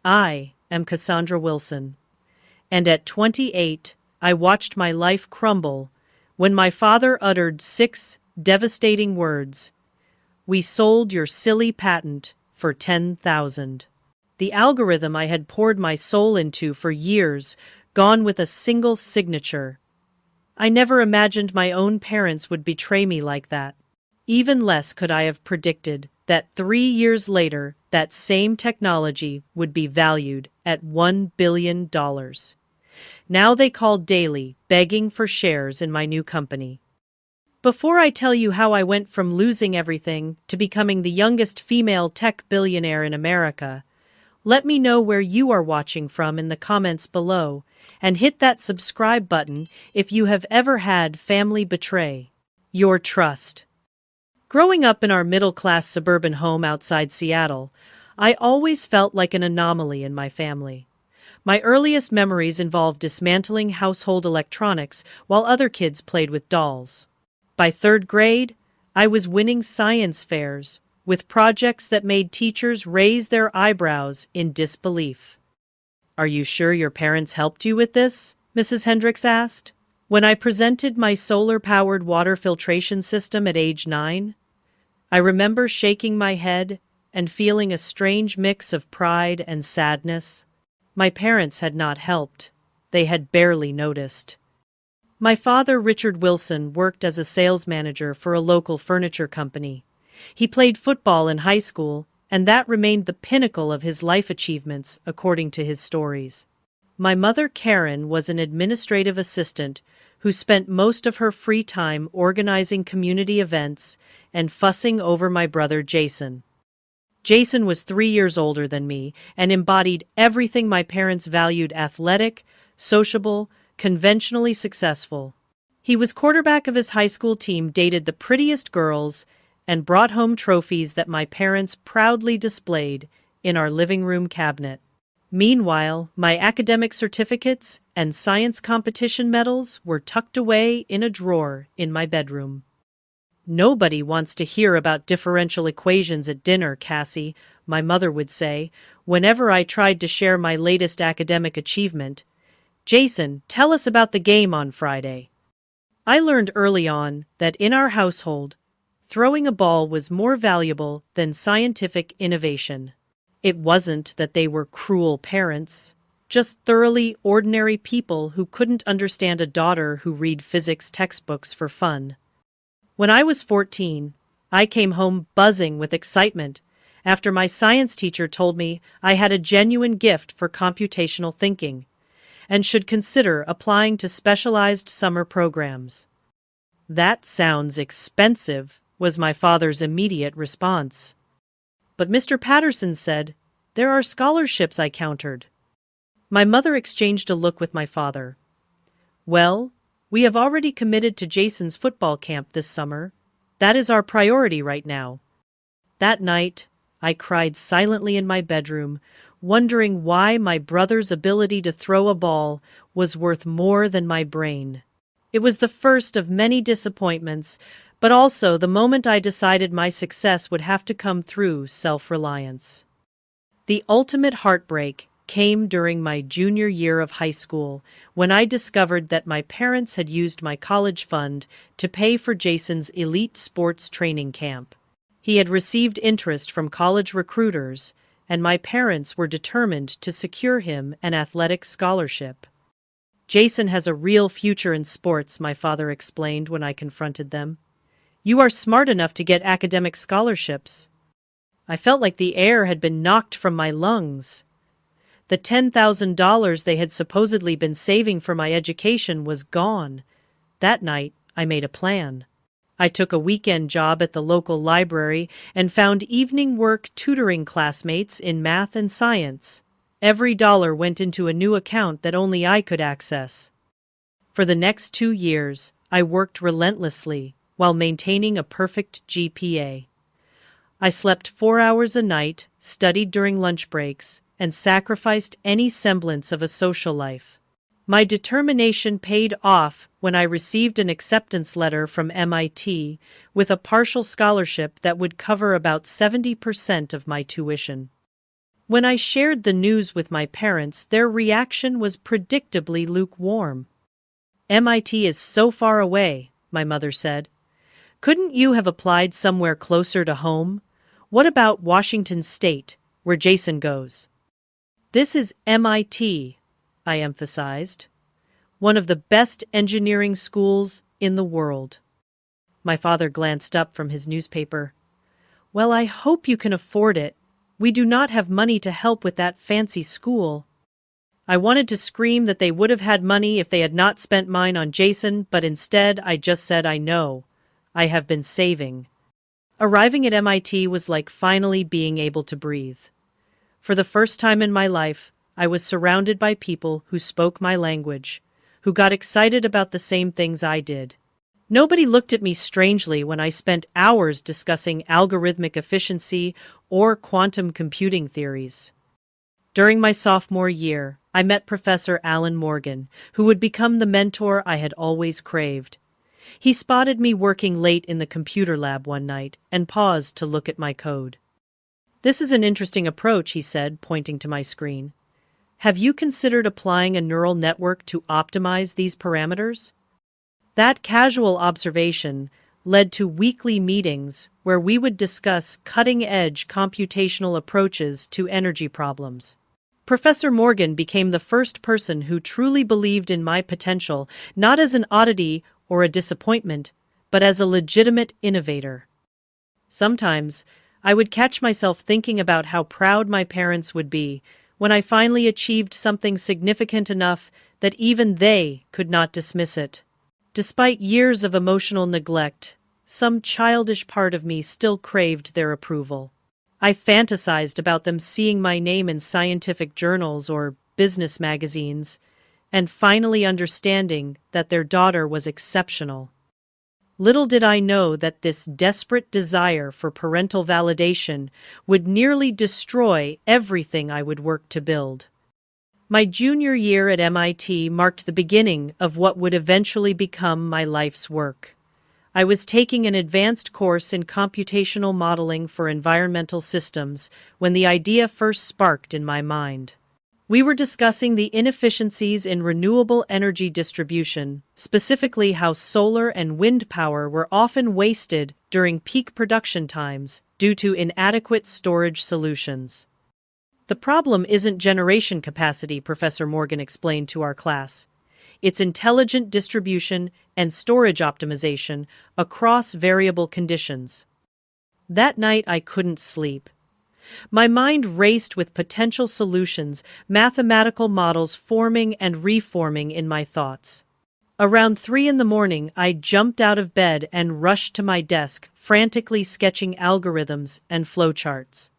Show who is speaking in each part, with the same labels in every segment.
Speaker 1: I am Cassandra Wilson, and at 28, I watched my life crumble when my father uttered 6 devastating words. "We sold your silly patent for 10,000. The algorithm I had poured my soul into for years, gone with a single signature. I never imagined my own parents would betray me like that. Even less could I have predicted that 3 years later, that same technology would be valued at $1 billion. Now they called daily, begging for shares in my new company. Before I tell you how I went from losing everything to becoming the youngest female tech billionaire in America, let me know where you are watching from in the comments below, and hit that subscribe button if you have ever had family betray your trust. Growing up in our middle-class suburban home outside Seattle, I always felt like an anomaly in my family. My earliest memories involved dismantling household electronics while other kids played with dolls. By 3rd grade, I was winning science fairs with projects that made teachers raise their eyebrows in disbelief. "Are you sure your parents helped you with this?" Mrs. Hendricks asked. When I presented my solar-powered water filtration system at age 9, I remember shaking my head and feeling a strange mix of pride and sadness. My parents had not helped. They had barely noticed. My father, Richard Wilson, worked as a sales manager for a local furniture company. He played football in high school, and that remained the pinnacle of his life achievements, according to his stories. My mother, Karen, was an administrative assistant who spent most of her free time organizing community events and fussing over my brother, Jason. Jason was 3 years older than me and embodied everything my parents valued: athletic, sociable, conventionally successful. He was quarterback of his high school team, dated the prettiest girls, and brought home trophies that my parents proudly displayed in our living room cabinet. Meanwhile, my academic certificates and science competition medals were tucked away in a drawer in my bedroom. "Nobody wants to hear about differential equations at dinner, Cassie," my mother would say, whenever I tried to share my latest academic achievement. "Jason, tell us about the game on Friday." I learned early on that in our household, throwing a ball was more valuable than scientific innovation. It wasn't that they were cruel parents, just thoroughly ordinary people who couldn't understand a daughter who read physics textbooks for fun. When I was 14, I came home buzzing with excitement after my science teacher told me I had a genuine gift for computational thinking and should consider applying to specialized summer programs. "That sounds expensive," was my father's immediate response. "But Mr. Patterson said, there are scholarships," I countered. My mother exchanged a look with my father. "Well, we have already committed to Jason's football camp this summer. That is our priority right now." That night, I cried silently in my bedroom, wondering why my brother's ability to throw a ball was worth more than my brain. It was the first of many disappointments, but also the moment I decided my success would have to come through self-reliance. The ultimate heartbreak came during my junior year of high school, when I discovered that my parents had used my college fund to pay for Jason's elite sports training camp. He had received interest from college recruiters, and my parents were determined to secure him an athletic scholarship. "Jason has a real future in sports," my father explained when I confronted them. "You are smart enough to get academic scholarships." I felt like the air had been knocked from my lungs. The $10,000 they had supposedly been saving for my education was gone. That night, I made a plan. I took a weekend job at the local library and found evening work tutoring classmates in math and science. Every dollar went into a new account that only I could access. For the next 2 years, I worked relentlessly while maintaining a perfect GPA. I slept 4 hours a night, studied during lunch breaks, and sacrificed any semblance of a social life. My determination paid off when I received an acceptance letter from MIT with a partial scholarship that would cover about 70% of my tuition. When I shared the news with my parents, their reaction was predictably lukewarm. "MIT is so far away," my mother said. "Couldn't you have applied somewhere closer to home? What about Washington State, where Jason goes?" "This is MIT," I emphasized. "One of the best engineering schools in the world." My father glanced up from his newspaper. "Well, I hope you can afford it. We do not have money to help with that fancy school." I wanted to scream that they would have had money if they had not spent mine on Jason, but instead I just said, "I know. I have been saving." Arriving at MIT was like finally being able to breathe. For the first time in my life, I was surrounded by people who spoke my language, who got excited about the same things I did. Nobody looked at me strangely when I spent hours discussing algorithmic efficiency or quantum computing theories. During my sophomore year, I met Professor Alan Morgan, who would become the mentor I had always craved. He spotted me working late in the computer lab one night and paused to look at my code. "This is an interesting approach," he said, pointing to my screen. "Have you considered applying a neural network to optimize these parameters?" That casual observation led to weekly meetings where we would discuss cutting-edge computational approaches to energy problems. Professor Morgan became the first person who truly believed in my potential, not as an oddity or a disappointment, but as a legitimate innovator. Sometimes, I would catch myself thinking about how proud my parents would be when I finally achieved something significant enough that even they could not dismiss it. Despite years of emotional neglect, some childish part of me still craved their approval. I fantasized about them seeing my name in scientific journals or business magazines, and finally understanding that their daughter was exceptional. Little did I know that this desperate desire for parental validation would nearly destroy everything I would work to build. My junior year at MIT marked the beginning of what would eventually become my life's work. I was taking an advanced course in computational modeling for environmental systems when the idea first sparked in my mind. We were discussing the inefficiencies in renewable energy distribution, specifically how solar and wind power were often wasted during peak production times due to inadequate storage solutions. "The problem isn't generation capacity," Professor Morgan explained to our class. "It's intelligent distribution and storage optimization across variable conditions." That night I couldn't sleep. My mind raced with potential solutions, mathematical models forming and reforming in my thoughts. Around 3 in the morning, I jumped out of bed and rushed to my desk, frantically sketching algorithms and flowcharts.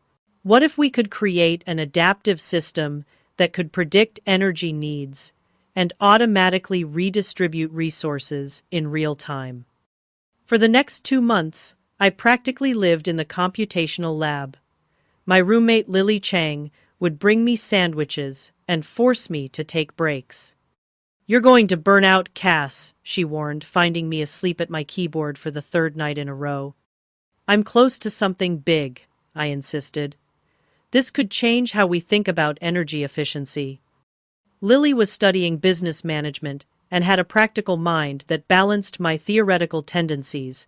Speaker 1: What if we could create an adaptive system that could predict energy needs and automatically redistribute resources in real time? For the next 2 months, I practically lived in the computational lab. My roommate Lily Chang would bring me sandwiches and force me to take breaks. "You're going to burn out, Cass," she warned, finding me asleep at my keyboard for the 3rd night in a row. "I'm close to something big," I insisted. "This could change how we think about energy efficiency." Lily was studying business management and had a practical mind that balanced my theoretical tendencies.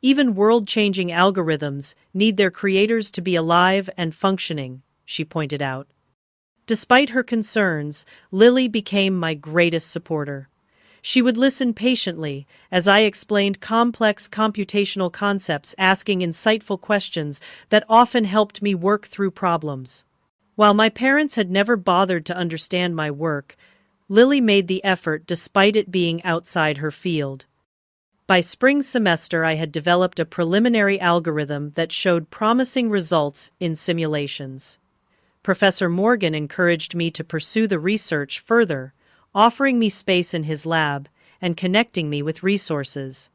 Speaker 1: "Even world-changing algorithms need their creators to be alive and functioning," she pointed out. Despite her concerns, Lily became my greatest supporter. She would listen patiently as I explained complex computational concepts, asking insightful questions that often helped me work through problems. While my parents had never bothered to understand my work, Lily made the effort despite it being outside her field. By spring semester, I had developed a preliminary algorithm that showed promising results in simulations. Professor Morgan encouraged me to pursue the research further, offering me space in his lab and connecting me with resources.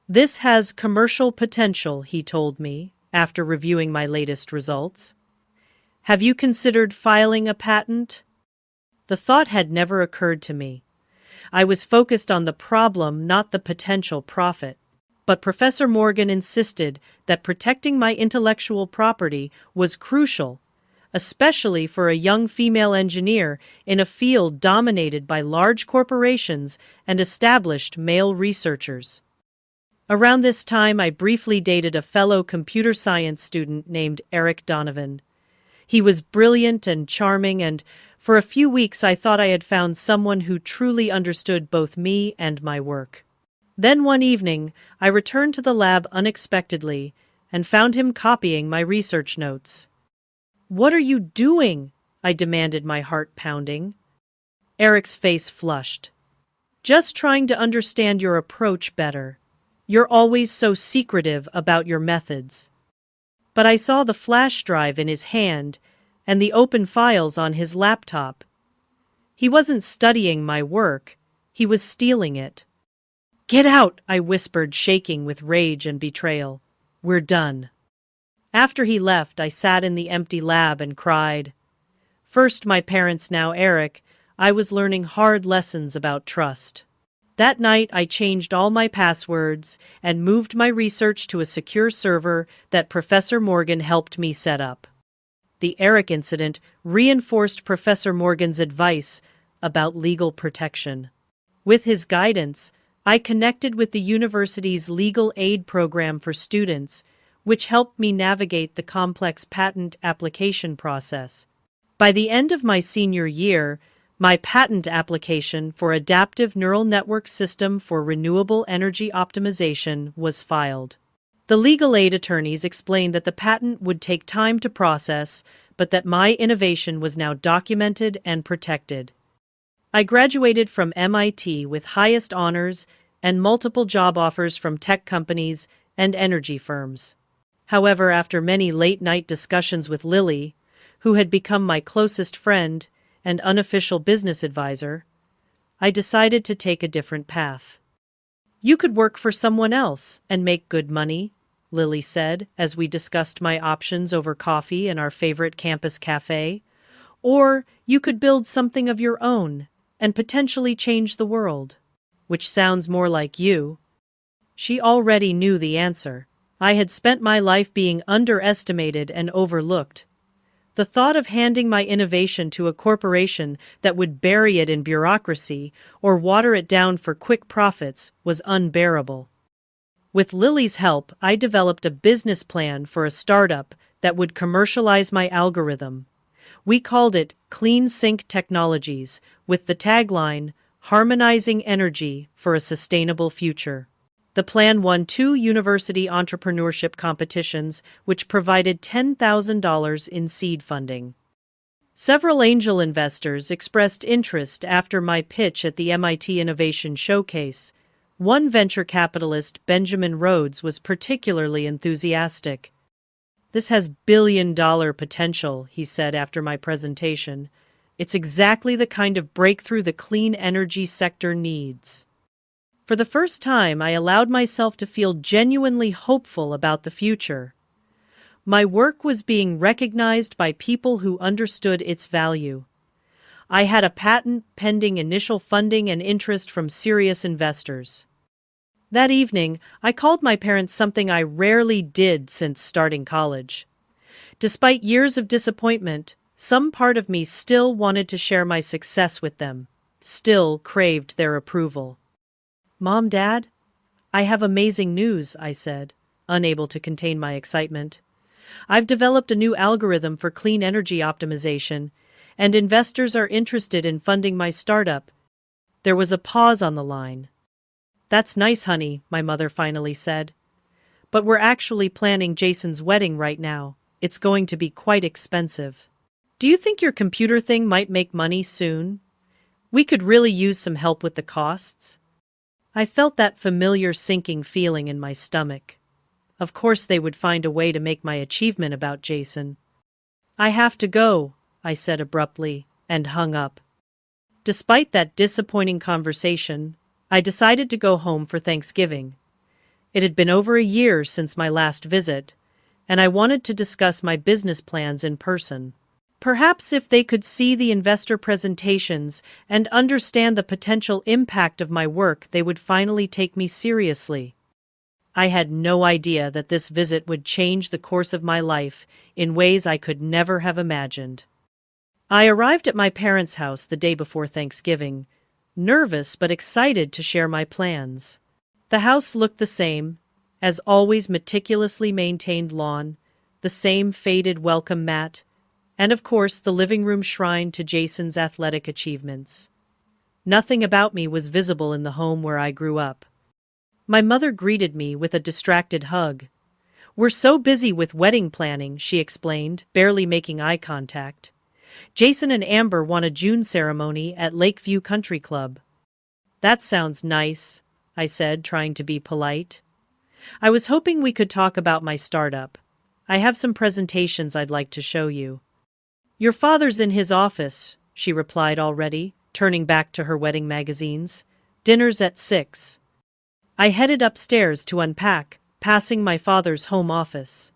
Speaker 1: "This has commercial potential," he told me, after reviewing my latest results. "Have you considered filing a patent?" The thought had never occurred to me. I was focused on the problem, not the potential profit. But Professor Morgan insisted that protecting my intellectual property was crucial, especially for a young female engineer in a field dominated by large corporations and established male researchers. Around this time, I briefly dated a fellow computer science student named Eric Donovan. He was brilliant and charming, and for a few weeks I thought I had found someone who truly understood both me and my work. Then one evening, I returned to the lab unexpectedly and found him copying my research notes. "What are you doing?" I demanded, my heart pounding. Eric's face flushed. "Just trying to understand your approach better. You're always so secretive about your methods." But I saw the flash drive in his hand and the open files on his laptop. He wasn't studying my work, he was stealing it. "Get out," I whispered, shaking with rage and betrayal. "We're done." After he left, I sat in the empty lab and cried. First my parents, now Eric, I was learning hard lessons about trust. That night I changed all my passwords and moved my research to a secure server that Professor Morgan helped me set up. The Eric incident reinforced Professor Morgan's advice about legal protection. With his guidance, I connected with the university's legal aid program for students, which helped me navigate the complex patent application process. By the end of my senior year, my patent application for Adaptive Neural Network System for Renewable Energy Optimization was filed. The legal aid attorneys explained that the patent would take time to process, but that my innovation was now documented and protected. I graduated from MIT with highest honors and multiple job offers from tech companies and energy firms. However, after many late-night discussions with Lily, who had become my closest friend and unofficial business advisor, I decided to take a different path. "You could work for someone else and make good money," Lily said as we discussed my options over coffee in our favorite campus cafe. "Or you could build something of your own and potentially change the world," which sounds more like you. She already knew the answer. I had spent my life being underestimated and overlooked. The thought of handing my innovation to a corporation that would bury it in bureaucracy or water it down for quick profits was unbearable. With Lily's help, I developed a business plan for a startup that would commercialize my algorithm. We called it Clean Sync Technologies, with the tagline, "Harmonizing Energy for a Sustainable Future." The plan won 2 university entrepreneurship competitions, which provided $10,000 in seed funding. Several angel investors expressed interest after my pitch at the MIT Innovation Showcase. One venture capitalist, Benjamin Rhodes, was particularly enthusiastic. "This has billion-dollar potential," he said after my presentation. "It's exactly the kind of breakthrough the clean energy sector needs." For the first time, I allowed myself to feel genuinely hopeful about the future. My work was being recognized by people who understood its value. I had a patent pending initial funding and interest from serious investors. That evening, I called my parents, something I rarely did since starting college. Despite years of disappointment, some part of me still wanted to share my success with them, still craved their approval. "Mom, Dad, I have amazing news," I said, unable to contain my excitement. "I've developed a new algorithm for clean energy optimization, and investors are interested in funding my startup." There was a pause on the line. "That's nice, honey," my mother finally said. "But we're actually planning Jason's wedding right now. It's going to be quite expensive. Do you think your computer thing might make money soon? We could really use some help with the costs." I felt that familiar sinking feeling in my stomach. Of course they would find a way to make my achievement about Jason. "I have to go," I said abruptly, and hung up. Despite that disappointing conversation, I decided to go home for Thanksgiving. It had been over a year since my last visit, and I wanted to discuss my business plans in person. Perhaps if they could see the investor presentations and understand the potential impact of my work, they would finally take me seriously. I had no idea that this visit would change the course of my life in ways I could never have imagined. I arrived at my parents' house the day before Thanksgiving, nervous but excited to share my plans. The house looked the same, as always meticulously maintained lawn, the same faded welcome mat, and of course the living room shrine to Jason's athletic achievements. Nothing about me was visible in the home where I grew up. My mother greeted me with a distracted hug. "We're so busy with wedding planning," she explained, barely making eye contact. "Jason and Amber want a June ceremony at Lakeview Country Club." "That sounds nice," I said, trying to be polite. "I was hoping we could talk about my startup. I have some presentations I'd like to show you." "Your father's in his office," she replied already, turning back to her wedding magazines. "Dinner's at 6. I headed upstairs to unpack, passing my father's home office.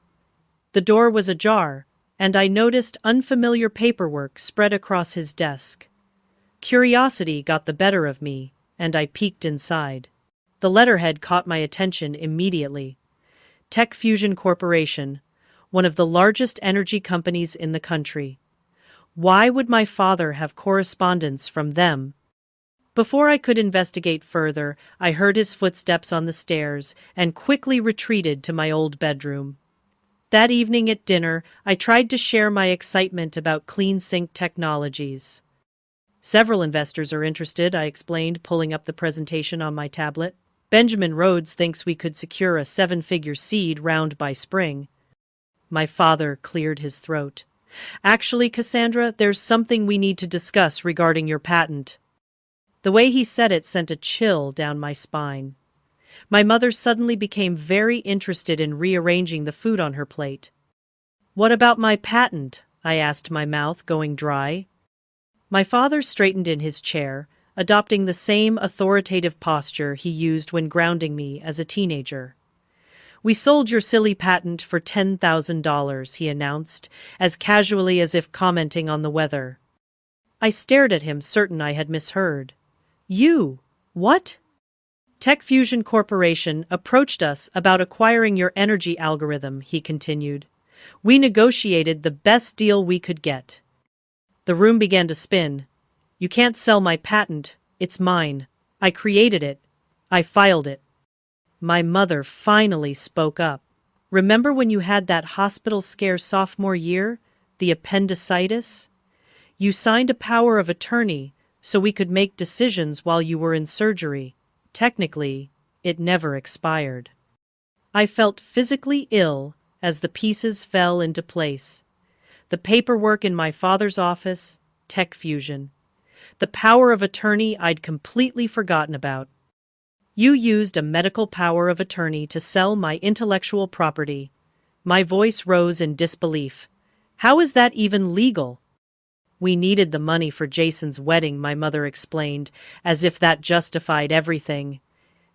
Speaker 1: The door was ajar, and I noticed unfamiliar paperwork spread across his desk. Curiosity got the better of me, and I peeked inside. The letterhead caught my attention immediately. Tech Fusion Corporation, one of the largest energy companies in the country. Why would my father have correspondence from them? Before I could investigate further, I heard his footsteps on the stairs and quickly retreated to my old bedroom. That evening at dinner, I tried to share my excitement about CleanSync technologies. "Several investors are interested," I explained, pulling up the presentation on my tablet. "Benjamin Rhodes thinks we could secure a 7-figure seed round by spring." My father cleared his throat. "Actually, Cassandra, there's something we need to discuss regarding your patent." The way he said it sent a chill down my spine. My mother suddenly became very interested in rearranging the food on her plate. "What about my patent?" I asked, my mouth going dry. My father straightened in his chair, adopting the same authoritative posture he used when grounding me as a teenager. "We sold your silly patent for $10,000, he announced, as casually as if commenting on the weather. I stared at him, certain I had misheard. "You? What?" "Tech Fusion Corporation approached us about acquiring your energy algorithm," he continued. "We negotiated the best deal we could get." The room began to spin. "You can't sell my patent. It's mine. I created it. I filed it." My mother finally spoke up. "Remember when you had that hospital scare sophomore year? The appendicitis? You signed a power of attorney so we could make decisions while you were in surgery. Technically, it never expired." I felt physically ill as the pieces fell into place. The paperwork in my father's office, Tech Fusion. The power of attorney I'd completely forgotten about. "You used a medical power of attorney to sell my intellectual property." My voice rose in disbelief. "How is that even legal?" "We needed the money for Jason's wedding," my mother explained, as if that justified everything.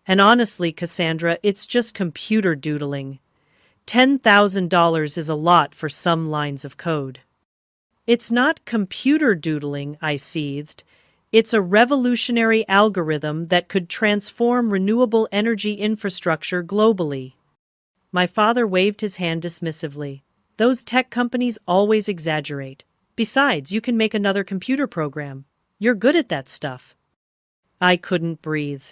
Speaker 1: "And honestly, Cassandra, it's just computer doodling. $10,000 is a lot for some lines of code." "It's not computer doodling," I seethed. "It's a revolutionary algorithm that could transform renewable energy infrastructure globally." My father waved his hand dismissively. "Those tech companies always exaggerate. Besides, you can make another computer program. You're good at that stuff." I couldn't breathe.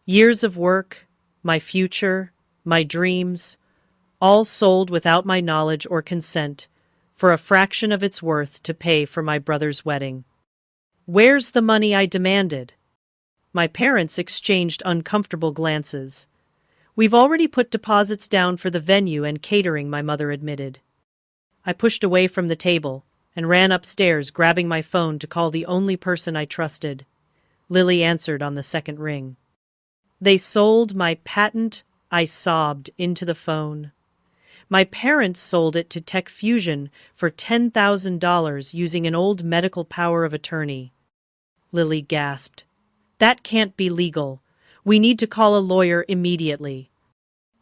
Speaker 1: Years of work, my future, my dreams, all sold without my knowledge or consent, for a fraction of its worth to pay for my brother's wedding. "Where's the money?" I demanded. My parents exchanged uncomfortable glances. "We've already put deposits down for the venue and catering," my mother admitted. I pushed away from the table and ran upstairs, grabbing my phone to call the only person I trusted. Lily answered on the second ring. "They sold my patent," I sobbed into the phone. "My parents sold it to Tech Fusion for $10,000 using an old medical power of attorney." Lily gasped. "That can't be legal. We need to call a lawyer immediately."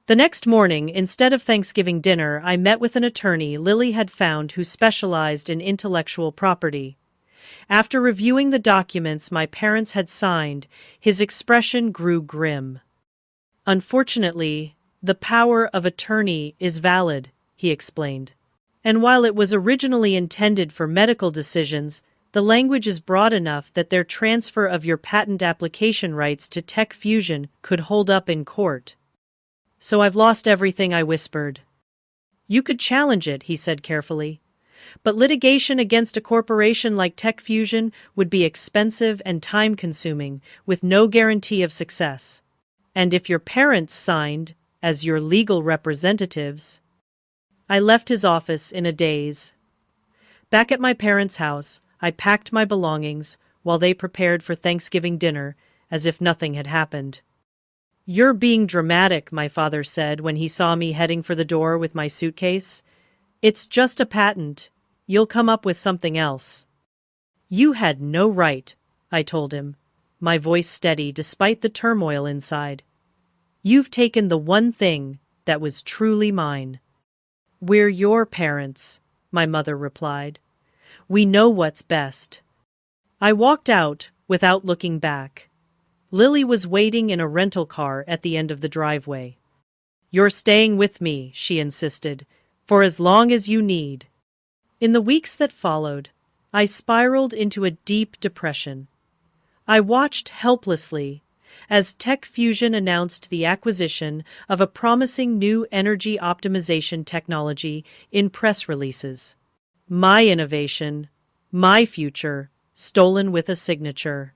Speaker 1: The next morning, instead of Thanksgiving dinner, I met with an attorney Lily had found who specialized in intellectual property. After reviewing the documents my parents had signed, his expression grew grim. "Unfortunately, The power of attorney is valid, he explained. And while it was originally intended for medical decisions, the language is broad enough that their transfer of your patent application rights to Tech Fusion could hold up in court. So I've lost everything, I whispered. You could challenge it, he said carefully. But litigation against a corporation like Tech Fusion would be expensive and time-consuming, with no guarantee of success. And if your parents signed as your legal representatives... I left his office in a daze. Back at my parents' house, I packed my belongings while they prepared for Thanksgiving dinner as if nothing had happened. "You're being dramatic," my father said when he saw me heading for the door with my suitcase. "It's just a patent. You'll come up with something else." "You had no right," I told him, my voice steady despite the turmoil inside. "You've taken the one thing that was truly mine." "We're your parents," my mother replied. "We know what's best." I walked out without looking back. Lily was waiting in a rental car at the end of the driveway. "You're staying with me," she insisted, "for as long as you need." In the weeks that followed, I spiraled into a deep depression. I watched helplessly as Tech Fusion announced the acquisition of a promising new energy optimization technology in press releases. My innovation, my future, stolen with a signature.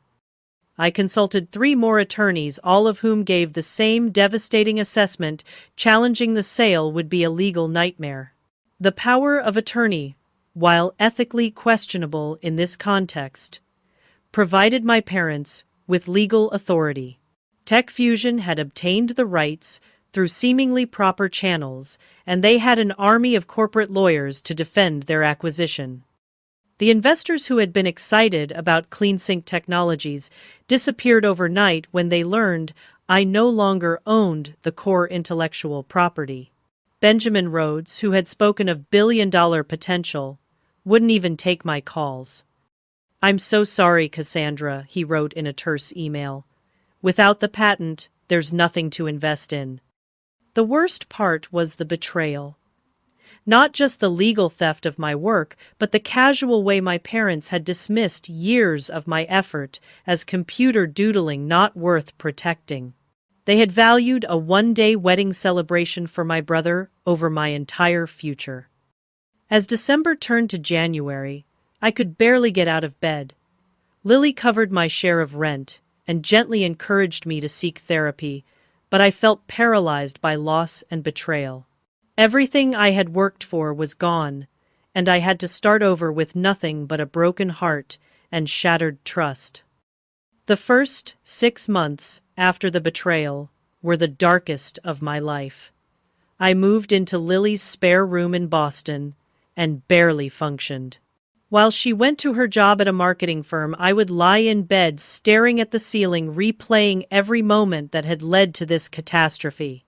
Speaker 1: I consulted 3 more attorneys, all of whom gave the same devastating assessment, challenging the sale would be a legal nightmare. The power of attorney, while ethically questionable in this context, provided my parents with legal authority. Tech Fusion had obtained the rights through seemingly proper channels, and they had an army of corporate lawyers to defend their acquisition. The investors who had been excited about CleanSync Technologies disappeared overnight when they learned I no longer owned the core intellectual property. Benjamin Rhodes, who had spoken of billion-dollar potential, wouldn't even take my calls. "I'm so sorry, Cassandra," he wrote in a terse email. "Without the patent, there's nothing to invest in." The worst part was the betrayal. Not just the legal theft of my work, but the casual way my parents had dismissed years of my effort as computer doodling not worth protecting. They had valued a one-day wedding celebration for my brother over my entire future. As December turned to January, I could barely get out of bed. Lily covered my share of rent and gently encouraged me to seek therapy, but I felt paralyzed by loss and betrayal. Everything I had worked for was gone, and I had to start over with nothing but a broken heart and shattered trust. The first 6 months after the betrayal were the darkest of my life. I moved into Lily's spare room in Boston and barely functioned. While she went to her job at a marketing firm, I would lie in bed staring at the ceiling, replaying every moment that had led to this catastrophe.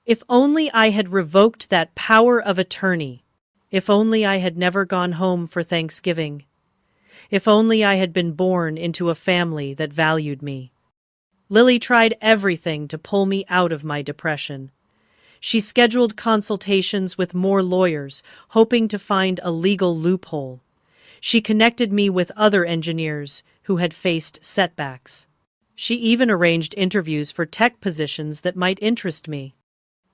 Speaker 1: If only I had revoked that power of attorney. If only I had never gone home for Thanksgiving. If only I had been born into a family that valued me. Lily tried everything to pull me out of my depression. She scheduled consultations with more lawyers, hoping to find a legal loophole. She connected me with other engineers who had faced setbacks. She even arranged interviews for tech positions that might interest me.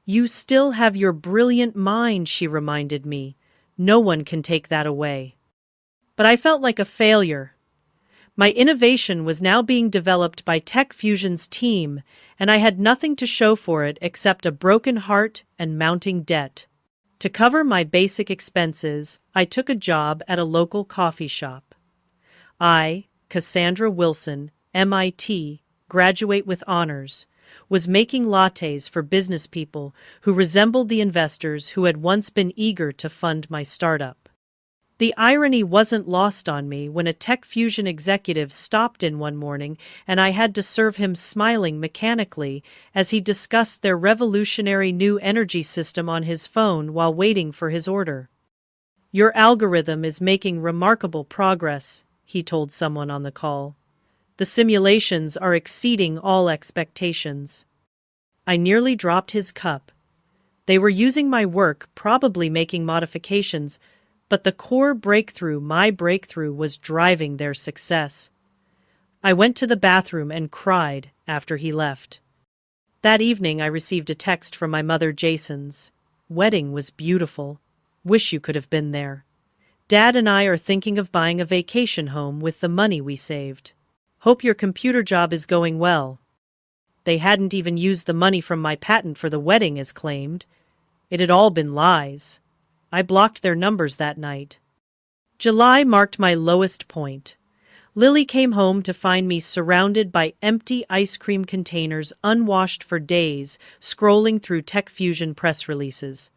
Speaker 1: "You still have your brilliant mind," she reminded me. "No one can take that away." But I felt like a failure. My innovation was now being developed by Tech Fusion's team, and I had nothing to show for it except a broken heart and mounting debt. To cover my basic expenses, I took a job at a local coffee shop. I, Cassandra Wilson, MIT, graduate with honors, was making lattes for business people who resembled the investors who had once been eager to fund my startup. The irony wasn't lost on me when a Tech Fusion executive stopped in one morning and I had to serve him smiling mechanically as he discussed their revolutionary new energy system on his phone while waiting for his order. "Your algorithm is making remarkable progress," he told someone on the call. "The simulations are exceeding all expectations." I nearly dropped his cup. They were using my work, probably making modifications, but the core breakthrough, my breakthrough, was driving their success. I went to the bathroom and cried after he left. That evening I received a text from my mother. Jason's wedding was beautiful. Wish you could have been there. Dad and I are thinking of buying a vacation home with the money we saved. Hope your computer job is going well. They hadn't even used the money from my patent for the wedding as claimed. It had all been lies. I blocked their numbers that night. July marked my lowest point. Lily came home to find me surrounded by empty ice cream containers, unwashed for days, scrolling through Tech Fusion press releases.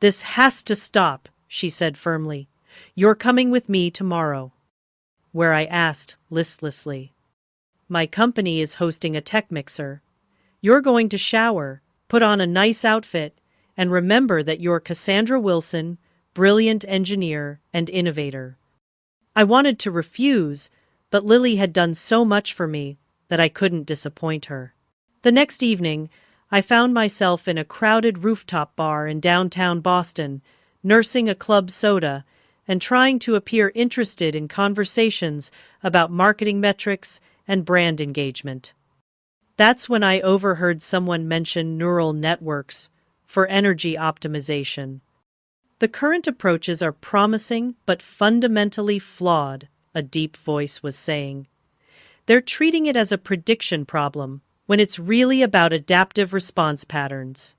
Speaker 1: "This has to stop," she said firmly. "You're coming with me tomorrow." Where, I asked listlessly. "My company is hosting a tech mixer. You're going to shower, put on a nice outfit, and remember that you're Cassandra Wilson, brilliant engineer and innovator." I wanted to refuse, but Lily had done so much for me that I couldn't disappoint her. The next evening, I found myself in a crowded rooftop bar in downtown Boston, nursing a club soda and trying to appear interested in conversations about marketing metrics and brand engagement. That's when I overheard someone mention neural networks for energy optimization. "The current approaches are promising but fundamentally flawed," a deep voice was saying. "They're treating it as a prediction problem when it's really about adaptive response patterns."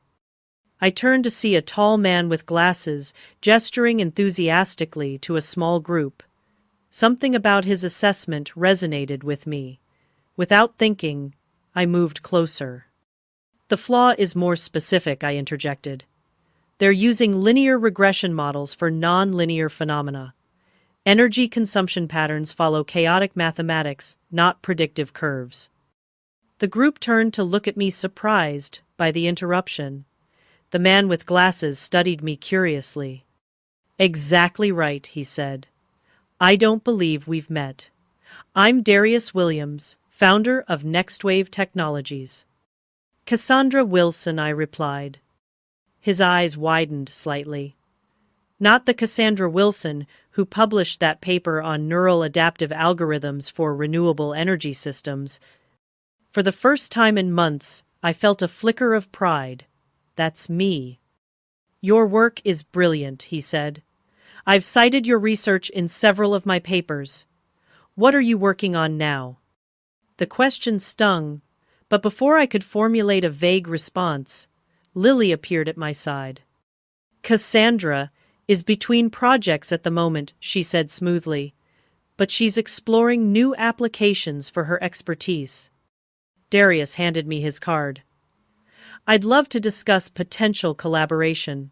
Speaker 1: I turned to see a tall man with glasses gesturing enthusiastically to a small group. Something about his assessment resonated with me. Without thinking, I moved closer. "The flaw is more specific," I interjected. "They're using linear regression models for non-linear phenomena. Energy consumption patterns follow chaotic mathematics, not predictive curves." The group turned to look at me, surprised by the interruption. The man with glasses studied me curiously. "Exactly right," he said. "I don't believe we've met. I'm Darius Williams, founder of NextWave Technologies." "Cassandra Wilson," I replied. His eyes widened slightly. "Not the Cassandra Wilson who published that paper on neural adaptive algorithms for renewable energy systems." For the first time in months, I felt a flicker of pride. "That's me." "Your work is brilliant," he said. "I've cited your research in several of my papers. What are you working on now?" The question stung, but before I could formulate a vague response, Lily appeared at my side. "Cassandra is between projects at the moment," she said smoothly, "but she's exploring new applications for her expertise." Darius handed me his card. "I'd love to discuss potential collaboration.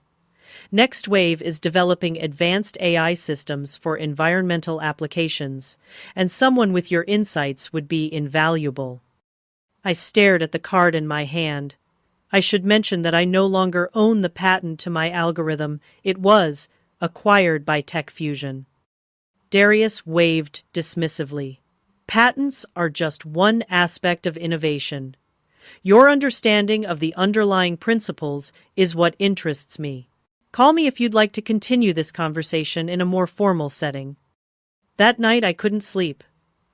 Speaker 1: NextWave is developing advanced AI systems for environmental applications, and someone with your insights would be invaluable." I stared at the card in my hand. I should mention that I no longer own the patent to my algorithm. It was acquired by Tech Fusion. Darius waved dismissively. "Patents are just one aspect of innovation. Your understanding of the underlying principles is what interests me. Call me if you'd like to continue this conversation in a more formal setting." That night I couldn't sleep.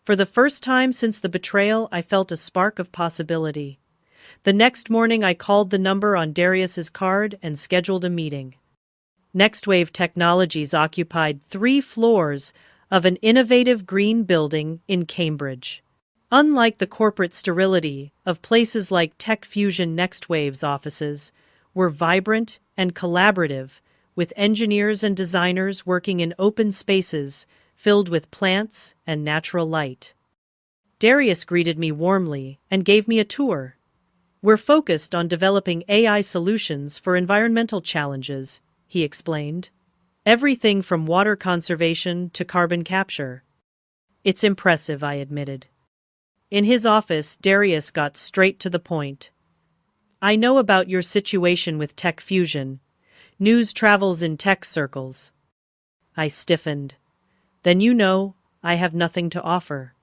Speaker 1: For the first time since the betrayal, I felt a spark of possibility. The next morning I called the number on Darius's card and scheduled a meeting. NextWave Technologies occupied 3 floors of an innovative green building in Cambridge. Unlike the corporate sterility of places like Tech Fusion, NextWave's offices were vibrant and collaborative, with engineers and designers working in open spaces filled with plants and natural light. Darius greeted me warmly and gave me a tour. "We're focused on developing AI solutions for environmental challenges," he explained. "Everything from water conservation to carbon capture." "It's impressive," I admitted. In his office, Darius got straight to the point. "I know about your situation with Tech Fusion. News travels in tech circles." I stiffened. "Then you know I have nothing to offer."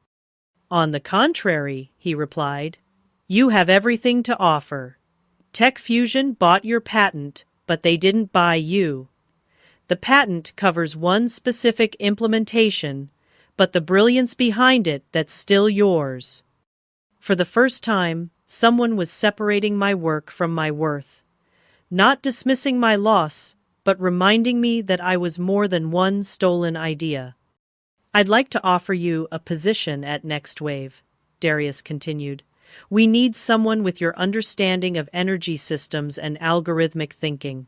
Speaker 1: "On the contrary," he replied, "you have everything to offer. Tech Fusion bought your patent, but they didn't buy you. The patent covers one specific implementation, but the brilliance behind it that's still yours. For the first time, someone was separating my work from my worth, not dismissing my loss, but reminding me that I was more than one stolen idea. I'd like to offer you a position at Next Wave, Darius continued. We need someone with your understanding of energy systems and algorithmic thinking.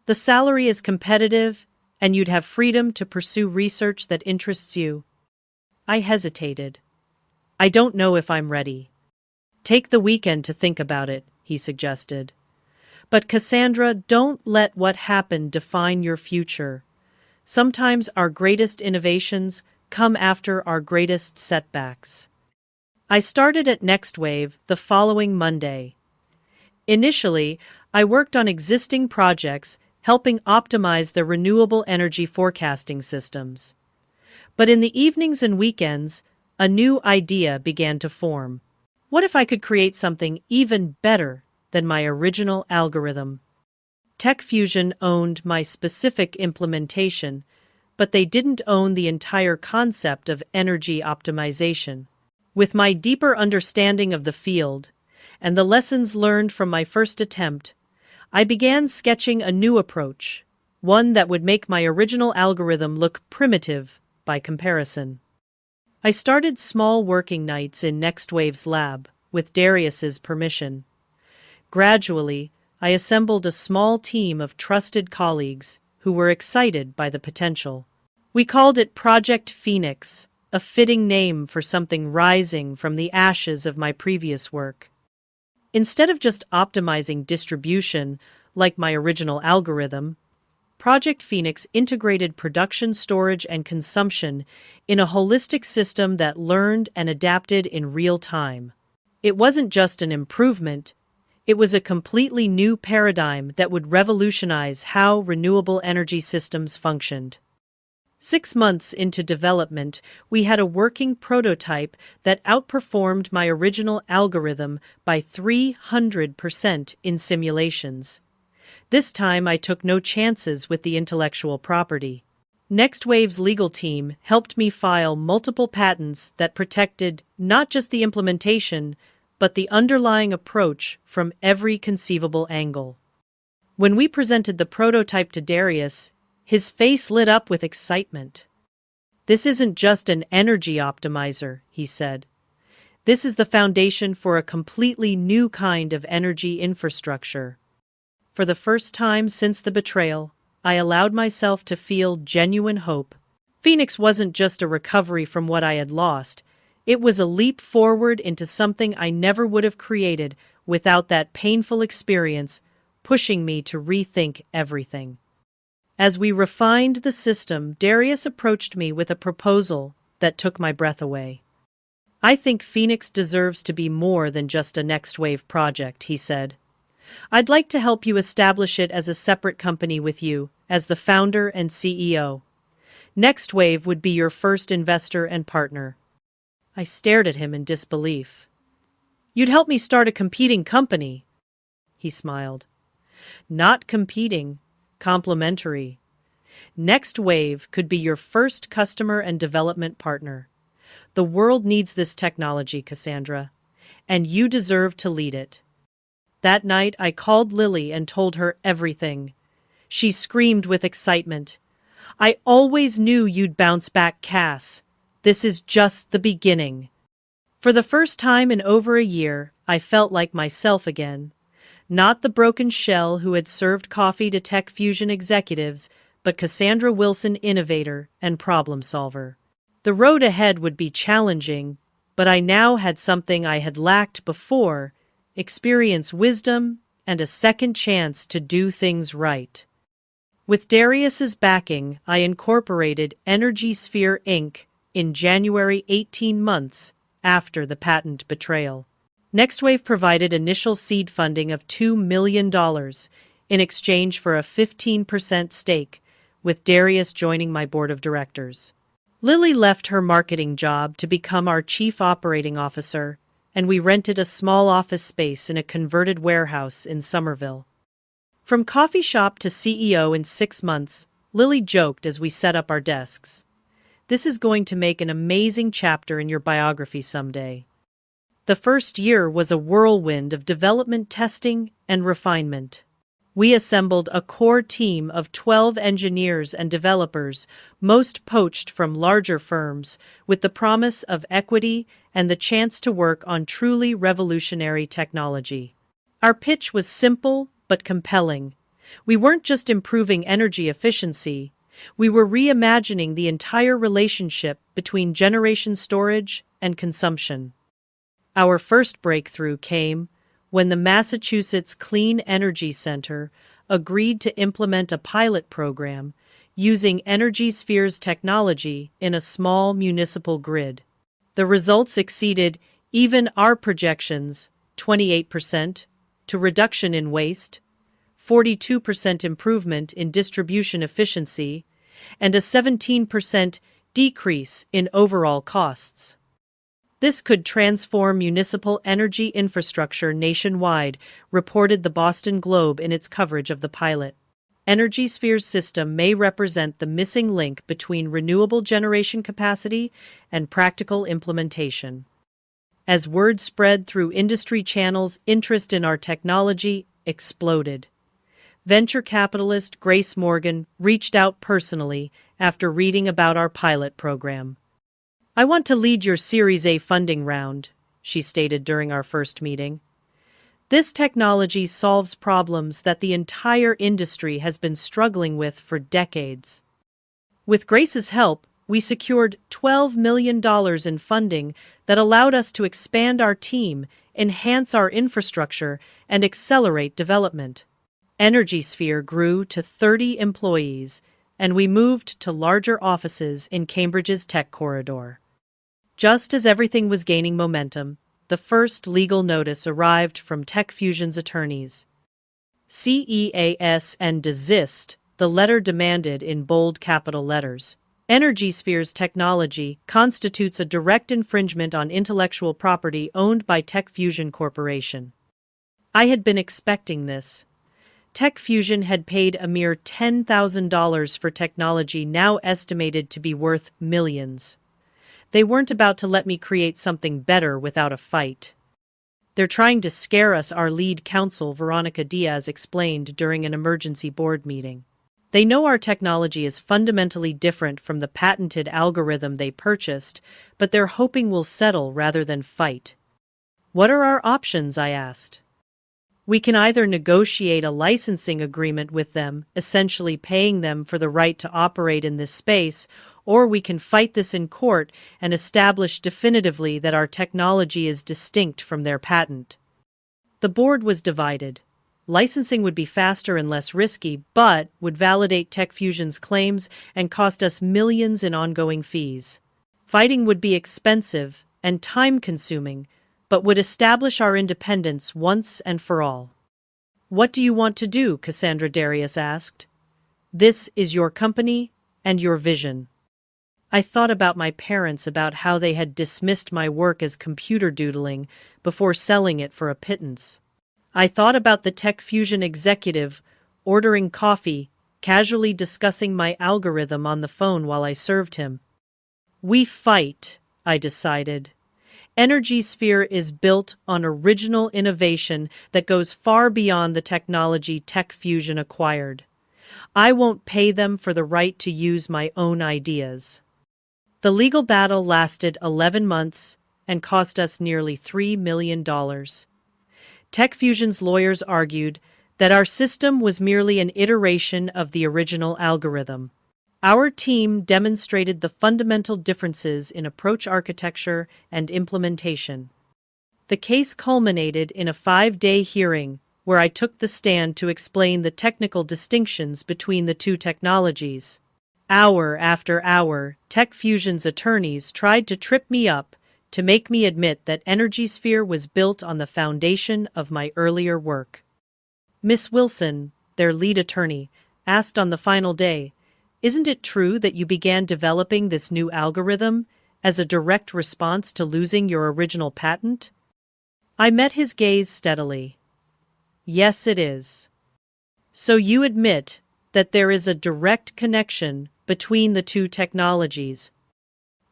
Speaker 1: The salary is competitive, and you'd have freedom to pursue research that interests you. I hesitated. I don't know if I'm ready. Take the weekend to think about it, he suggested. But Cassandra, don't let what happened define your future. Sometimes our greatest innovations come after our greatest setbacks. I started at Next Wave the following Monday. Initially, I worked on existing projects helping optimize their renewable energy forecasting systems. But in the evenings and weekends, a new idea began to form. What if I could create something even better than my original algorithm? Tech Fusion owned my specific implementation, but they didn't own the entire concept of energy optimization. With my deeper understanding of the field and the lessons learned from my first attempt, I began sketching a new approach, one that would make my original algorithm look primitive by comparison. I started small working nights in Next Wave's lab, with Darius's permission. Gradually, I assembled a small team of trusted colleagues who were excited by the potential. We called it Project Phoenix, a fitting name for something rising from the ashes of my previous work. Instead of just optimizing distribution like my original algorithm, Project Phoenix integrated production, storage, and consumption in a holistic system that learned and adapted in real time. It wasn't just an improvement, it was a completely new paradigm that would revolutionize how renewable energy systems functioned. 6 months into development, we had a working prototype that outperformed my original algorithm by 300% in simulations. This time I took no chances with the intellectual property. Next Wave's legal team helped me file multiple patents that protected not just the implementation, but the underlying approach from every conceivable angle. When we presented the prototype to Darius, his face lit up with excitement. "This isn't just an energy optimizer," he said. "This is the foundation for a completely new kind of energy infrastructure." For the first time since the betrayal, I allowed myself to feel genuine hope. Phoenix wasn't just a recovery from what I had lost. It was a leap forward into something I never would have created without that painful experience pushing me to rethink everything. As we refined the system, Darius approached me with a proposal that took my breath away. "I think Phoenix deserves to be more than just a Next Wave project," he said. "I'd like to help you establish it as a separate company with you, as the founder and CEO. Next Wave would be your first investor and partner." I stared at him in disbelief. "You'd help me start a competing company?" He smiled. "Not competing. Complementary. Next Wave could be your first customer and development partner. The world needs this technology, Cassandra, and you deserve to lead it." That night, I called Lily and told her everything. She screamed with excitement. "I always knew you'd bounce back, Cass. This is just the beginning." For the first time in over a year, I felt like myself again. Not the broken shell who had served coffee to Tech Fusion executives, but Cassandra Wilson, innovator and problem solver. The road ahead would be challenging, but I now had something I had lacked before: experience, wisdom, and a second chance to do things right. With Darius's backing, I incorporated Energy Sphere Inc. in January, 18 months after the patent betrayal. NextWave provided initial seed funding of $2 million in exchange for a 15% stake, with Darius joining my board of directors. Lily left her marketing job to become our chief operating officer, and we rented a small office space in a converted warehouse in Somerville. From coffee shop to CEO in 6 months, Lily joked as we set up our desks. This is going to make an amazing chapter in your biography someday. The first year was a whirlwind of development, testing, and refinement. We assembled a core team of 12 engineers and developers, most poached from larger firms, with the promise of equity and the chance to work on truly revolutionary technology. Our pitch was simple but compelling. We weren't just improving energy efficiency, we were reimagining the entire relationship between generation storage and consumption. Our first breakthrough came when the Massachusetts Clean Energy Center agreed to implement a pilot program using EnergySphere's technology in a small municipal grid. The results exceeded even our projections: 28% to reduction in waste, 42% improvement in distribution efficiency, and a 17% decrease in overall costs. This could transform municipal energy infrastructure nationwide, reported the Boston Globe in its coverage of the pilot. EnergySphere's system may represent the missing link between renewable generation capacity and practical implementation. As word spread through industry channels, interest in our technology exploded. Venture capitalist Grace Morgan reached out personally after reading about our pilot program. "I want to lead your Series A funding round," she stated during our first meeting. "This technology solves problems that the entire industry has been struggling with for decades." With Grace's help, we secured $12 million in funding that allowed us to expand our team, enhance our infrastructure, and accelerate development. EnergySphere grew to 30 employees, and we moved to larger offices in Cambridge's tech corridor. Just as everything was gaining momentum, the first legal notice arrived from TechFusion's attorneys. CEAS and desist, the letter demanded in bold capital letters. EnergySphere's technology constitutes a direct infringement on intellectual property owned by TechFusion Corporation. I had been expecting this. TechFusion had paid a mere $10,000 for technology now estimated to be worth millions. They weren't about to let me create something better without a fight. "They're trying to scare us," our lead counsel Veronica Diaz explained during an emergency board meeting. "They know our technology is fundamentally different from the patented algorithm they purchased, but they're hoping we'll settle rather than fight." "What are our options?" I asked. "We can either negotiate a licensing agreement with them, essentially paying them for the right to operate in this space, or we can fight this in court and establish definitively that our technology is distinct from their patent." The board was divided. Licensing would be faster and less risky, but would validate TechFusion's claims and cost us millions in ongoing fees. Fighting would be expensive and time-consuming, but would establish our independence once and for all. "What do you want to do?" Cassandra Darius asked. "This is your company and your vision." I thought about my parents, about how they had dismissed my work as computer doodling before selling it for a pittance. I thought about the TechFusion executive ordering coffee, casually discussing my algorithm on the phone while I served him. "We fight," I decided. EnergySphere is built on original innovation that goes far beyond the technology TechFusion acquired. I won't pay them for the right to use my own ideas. The legal battle lasted 11 months and cost us nearly $3 million. TechFusion's lawyers argued that our system was merely an iteration of the original algorithm. Our team demonstrated the fundamental differences in approach architecture and implementation. The case culminated in a 5-day hearing where I took the stand to explain the technical distinctions between the two technologies. Hour after hour, TechFusion's attorneys tried to trip me up, to make me admit that EnergySphere was built on the foundation of my earlier work. Miss Wilson, their lead attorney, asked on the final day, "Isn't it true that you began developing this new algorithm as a direct response to losing your original patent?" I met his gaze steadily. Yes, it is. So you admit that there is a direct connection between the two technologies.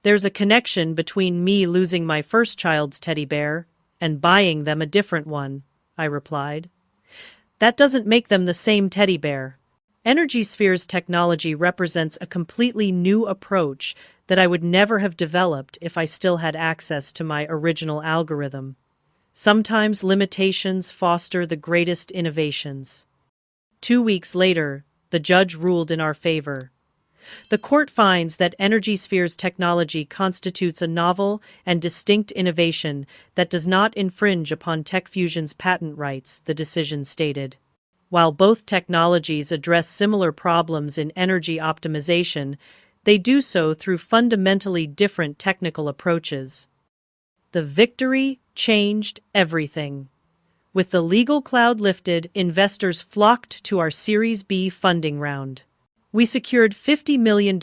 Speaker 1: There's a connection between me losing my first child's teddy bear and buying them a different one, I replied. That doesn't make them the same teddy bear. Energy Sphere's technology represents a completely new approach that I would never have developed if I still had access to my original algorithm. Sometimes limitations foster the greatest innovations. 2 weeks later, the judge ruled in our favor. The court finds that Energy Sphere's technology constitutes a novel and distinct innovation that does not infringe upon TechFusion's patent rights, the decision stated. While both technologies address similar problems in energy optimization, they do so through fundamentally different technical approaches. The victory changed everything. With the legal cloud lifted, investors flocked to our Series B funding round. We secured $50 million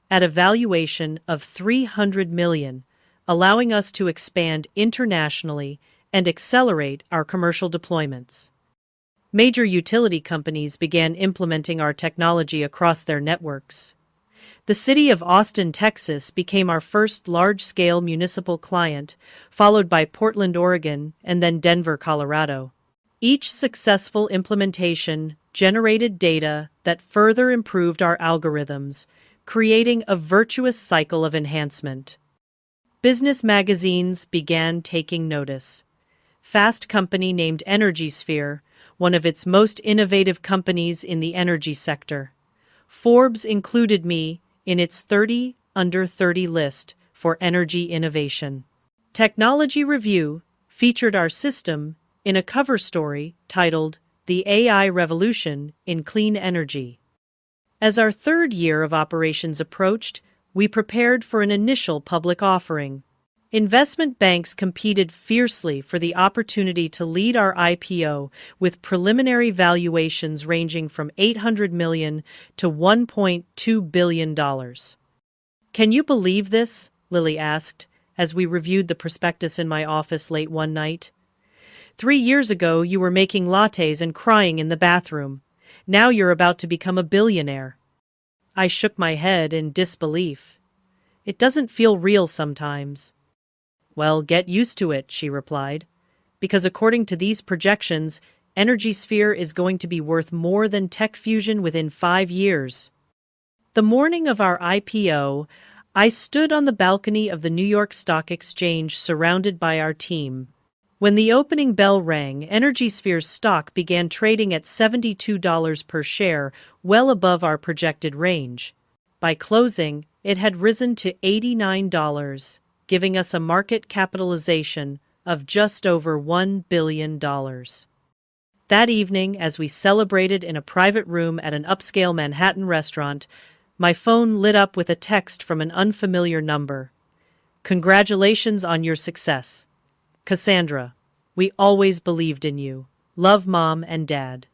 Speaker 1: at a valuation of $300 million, allowing us to expand internationally and accelerate our commercial deployments. Major utility companies began implementing our technology across their networks. The city of Austin, Texas became our first large-scale municipal client, followed by Portland, Oregon, and then Denver, Colorado. Each successful implementation generated data that further improved our algorithms, creating a virtuous cycle of enhancement. Business magazines began taking notice. Fast Company named Energy Sphere one of its most innovative companies in the energy sector. Forbes included me in its 30 Under 30 list for energy innovation. Technology Review featured our system in a cover story titled The AI Revolution in Clean Energy. As our third year of operations approached, we prepared for an initial public offering. Investment banks competed fiercely for the opportunity to lead our IPO, with preliminary valuations ranging from $800 million to $1.2 billion. Can you believe this? Lily asked, as we reviewed the prospectus in my office late one night. 3 years ago, you were making lattes and crying in the bathroom. Now you're about to become a billionaire. I shook my head in disbelief. It doesn't feel real sometimes. Well, get used to it, she replied, because according to these projections, Energy Sphere is going to be worth more than TechFusion within 5 years. The morning of our IPO, I stood on the balcony of the New York Stock Exchange surrounded by our team. When the opening bell rang, Energy Sphere's stock began trading at $72 per share, well above our projected range. By closing, it had risen to $89, giving us a market capitalization of just over $1 billion. That evening, as we celebrated in a private room at an upscale Manhattan restaurant, my phone lit up with a text from an unfamiliar number. Congratulations on your success. Cassandra, we always believed in you. Love, Mom and Dad.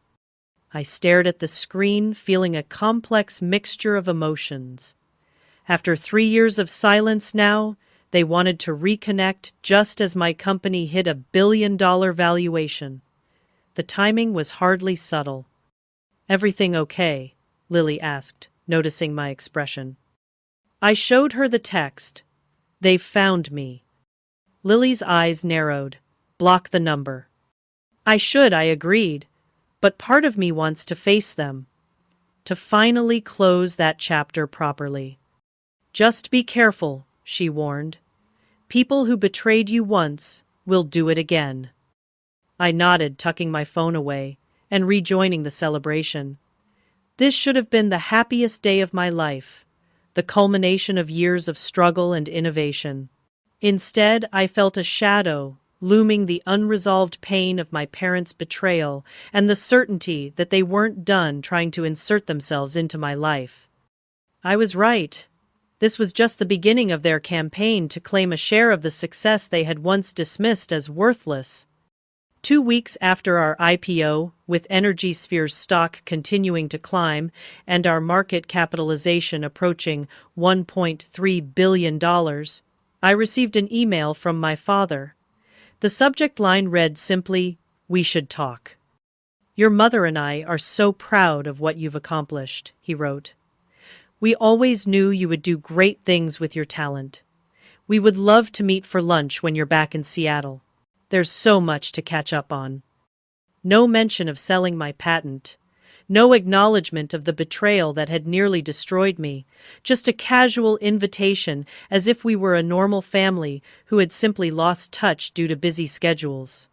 Speaker 1: I stared at the screen, feeling a complex mixture of emotions. After 3 years of silence now, they wanted to reconnect just as my company hit $1 billion valuation. The timing was hardly subtle. Everything okay? Lily asked, noticing my expression. I showed her the text. They've found me. Lily's eyes narrowed. Block the number. I agreed, but part of me wants to face them. To finally close that chapter properly. Just be careful, she warned. People who betrayed you once will do it again. I nodded, tucking my phone away and rejoining the celebration. This should have been the happiest day of my life, the culmination of years of struggle and innovation. Instead, I felt a shadow looming, the unresolved pain of my parents' betrayal and the certainty that they weren't done trying to insert themselves into my life. I was right. This was just the beginning of their campaign to claim a share of the success they had once dismissed as worthless. 2 weeks after our IPO, with Energy Sphere's stock continuing to climb and our market capitalization approaching $1.3 billion, I received an email from my father. The subject line read simply, "We should talk." "Your mother and I are so proud of what you've accomplished," he wrote. "We always knew you would do great things with your talent. We would love to meet for lunch when you're back in Seattle. There's so much to catch up on." No mention of selling my patent. No acknowledgement of the betrayal that had nearly destroyed me. Just a casual invitation, as if we were a normal family who had simply lost touch due to busy schedules.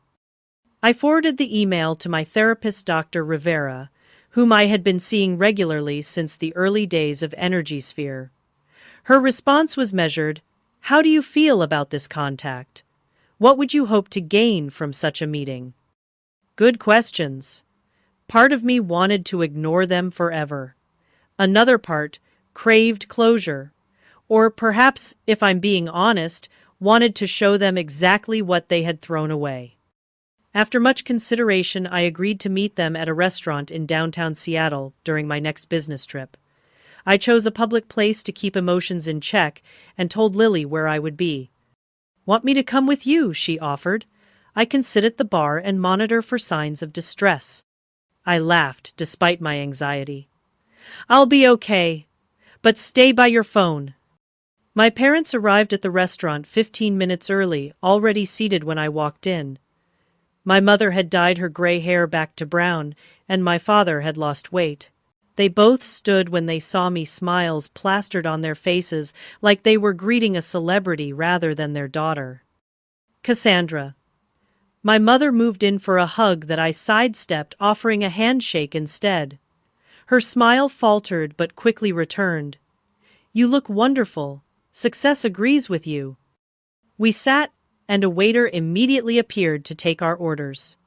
Speaker 1: I forwarded the email to my therapist, Dr. Rivera, whom I had been seeing regularly since the early days of Energy Sphere. Her response was measured. "How do you feel about this contact? What would you hope to gain from such a meeting?" Good questions. Part of me wanted to ignore them forever. Another part craved closure. Or perhaps, if I'm being honest, wanted to show them exactly what they had thrown away. After much consideration, I agreed to meet them at a restaurant in downtown Seattle during my next business trip. I chose a public place to keep emotions in check and told Lily where I would be. "Want me to come with you?" she offered. "I can sit at the bar and monitor for signs of distress." I laughed, despite my anxiety. "I'll be okay, but stay by your phone." My parents arrived at the restaurant 15 minutes early, already seated when I walked in. My mother had dyed her gray hair back to brown, and my father had lost weight. They both stood when they saw me, smiles plastered on their faces like they were greeting a celebrity rather than their daughter. "Cassandra." My mother moved in for a hug that I sidestepped, offering a handshake instead. Her smile faltered but quickly returned. "You look wonderful. Success agrees with you." We sat, and a waiter immediately appeared to take our orders.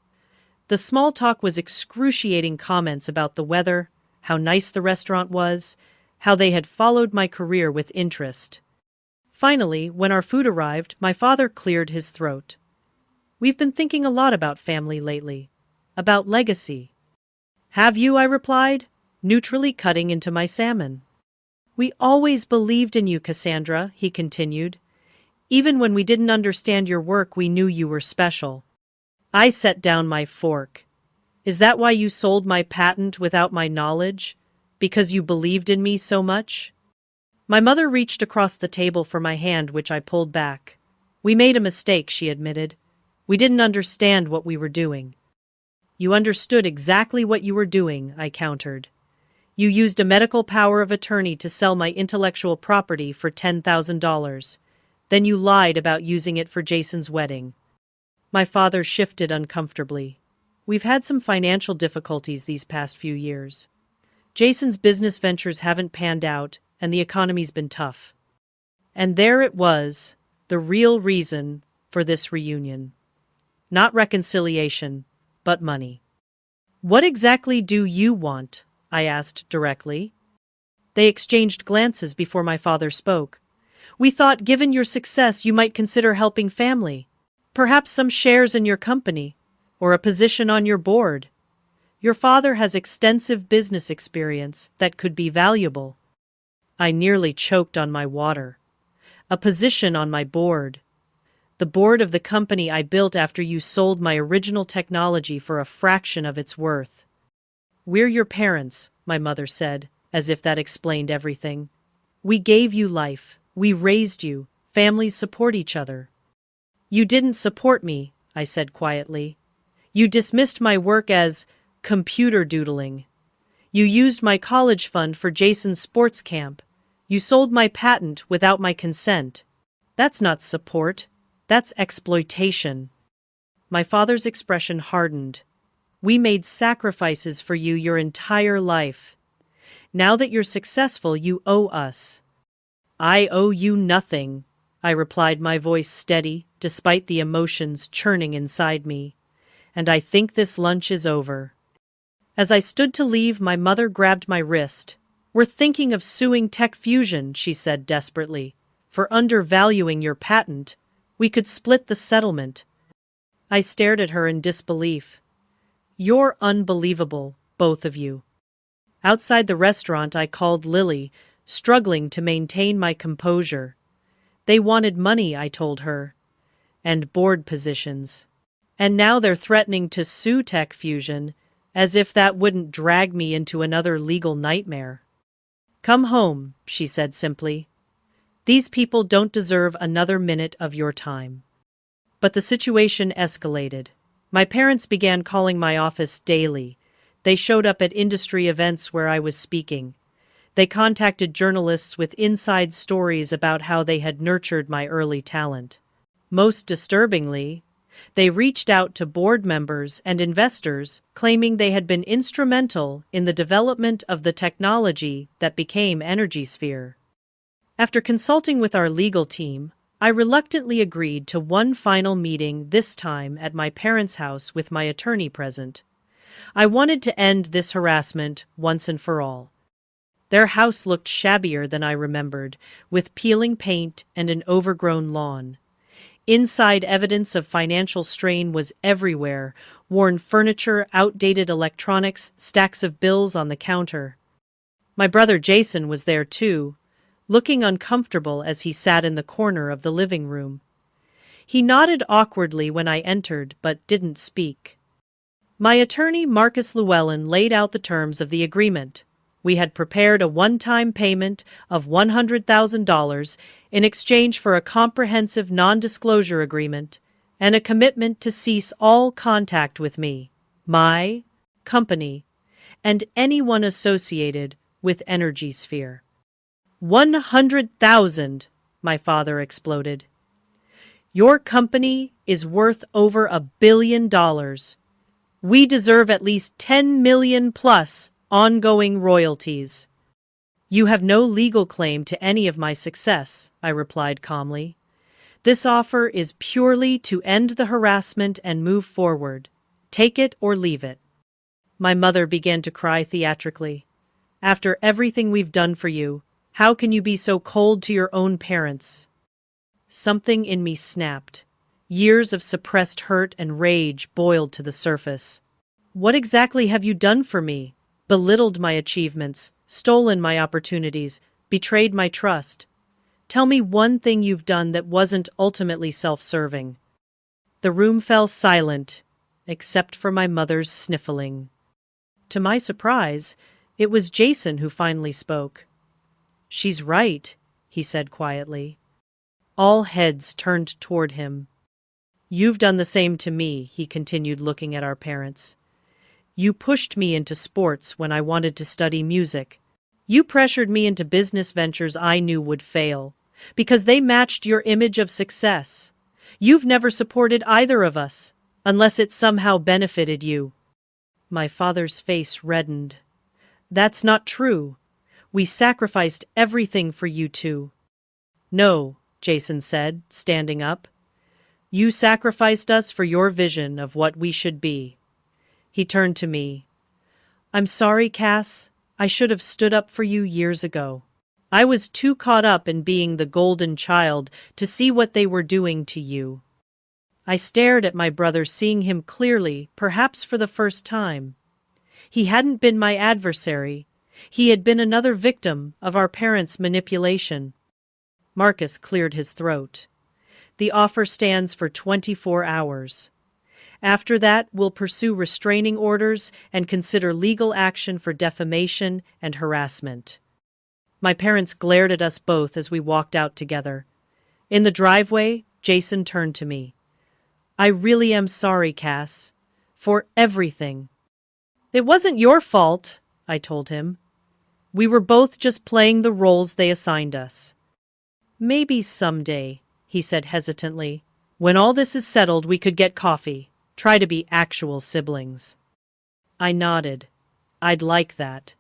Speaker 1: The small talk was excruciating comments about the weather, how nice the restaurant was, how they had followed my career with interest. Finally, when our food arrived, my father cleared his throat. "We've been thinking a lot about family lately, about legacy." "Have you?" I replied, neutrally cutting into my salmon. "We always believed in you, Cassandra," he continued. "Even when we didn't understand your work, we knew you were special." I set down my fork. "Is that why you sold my patent without my knowledge? Because you believed in me so much?" My mother reached across the table for my hand, which I pulled back. "We made a mistake," she admitted. "We didn't understand what we were doing." "You understood exactly what you were doing," I countered. "You used a medical power of attorney to sell my intellectual property for $10,000. Then you lied about using it for Jason's wedding." My father shifted uncomfortably. "We've had some financial difficulties these past few years. Jason's business ventures haven't panned out, and the economy's been tough." And there it was, the real reason for this reunion. Not reconciliation, but money. "What exactly do you want?" I asked directly. They exchanged glances before my father spoke. "We thought, given your success, you might consider helping family. Perhaps some shares in your company, or a position on your board. Your father has extensive business experience that could be valuable." I nearly choked on my water. A position on my board. The board of the company I built after you sold my original technology for a fraction of its worth. "We're your parents," my mother said, as if that explained everything. "We gave you life. We raised you. Families support each other." "You didn't support me," I said quietly. "You dismissed my work as computer doodling. You used my college fund for Jason's sports camp. You sold my patent without my consent. That's not support. That's exploitation." My father's expression hardened. "We made sacrifices for you your entire life. Now that you're successful, you owe us." "I owe you nothing," I replied, my voice steady, despite the emotions churning inside me. "And I think this lunch is over." As I stood to leave, my mother grabbed my wrist. "We're thinking of suing Tech Fusion," she said desperately, "for undervaluing your patent. We could split the settlement." I stared at her in disbelief. "You're unbelievable, both of you." Outside the restaurant, I called Lily, struggling to maintain my composure. "They wanted money," I told her. and board positions. And now they're threatening to sue Tech Fusion, as if that wouldn't drag me into another legal nightmare. Come home, she said simply. These people don't deserve another minute of your time. But the situation escalated. My parents began calling my office daily. They showed up at industry events where I was speaking. They contacted journalists with inside stories about how they had nurtured my early talent. Most disturbingly, they reached out to board members and investors, claiming they had been instrumental in the development of the technology that became EnergySphere. After consulting with our legal team, I reluctantly agreed to one final meeting, this time at my parents' house with my attorney present. I wanted to end this harassment once and for all. Their house looked shabbier than I remembered, with peeling paint and an overgrown lawn. Inside, evidence of financial strain was everywhere: worn furniture, outdated electronics, stacks of bills on the counter. My brother Jason was there too, looking uncomfortable as he sat in the corner of the living room. He nodded awkwardly when I entered, but didn't speak. My attorney, Marcus Llewellyn, laid out the terms of the agreement. We had prepared a one-time payment of $100,000 in exchange for a comprehensive non-disclosure agreement and a commitment to cease all contact with me, my company, and anyone associated with EnergySphere. 100,000, my father exploded. Your company is worth over $1 billion. We deserve at least 10 million plus ongoing royalties. You have no legal claim to any of my success, I replied calmly. This offer is purely to end the harassment and move forward. Take it or leave it. My mother began to cry theatrically. After everything we've done for you, how can you be so cold to your own parents? Something in me snapped. Years of suppressed hurt and rage boiled to the surface. What exactly have you done for me? Belittled my achievements, stolen my opportunities, betrayed my trust. Tell me one thing you've done that wasn't ultimately self-serving. The room fell silent, except for my mother's sniffling. To my surprise, it was Jason who finally spoke. She's right, he said quietly. All heads turned toward him. You've done the same to me, he continued, looking at our parents. You pushed me into sports when I wanted to study music. You pressured me into business ventures I knew would fail, because they matched your image of success. You've never supported either of us, unless it somehow benefited you. My father's face reddened. That's not true. We sacrificed everything for you two. No, Jason said, standing up. You sacrificed us for your vision of what we should be. He turned to me. I'm sorry, Cass. I should have stood up for you years ago. I was too caught up in being the golden child to see what they were doing to you. I stared at my brother, seeing him clearly, perhaps for the first time. He hadn't been my adversary. He had been another victim of our parents' manipulation. Marcus cleared his throat. The offer stands for 24 hours. After that, we'll pursue restraining orders and consider legal action for defamation and harassment. My parents glared at us both as we walked out together. In the driveway, Jason turned to me. I really am sorry, Cass, for everything. It wasn't your fault, I told him. We were both just playing the roles they assigned us. Maybe someday, he said hesitantly. When all this is settled, we could get coffee. Try to be actual siblings. I nodded. I'd like that.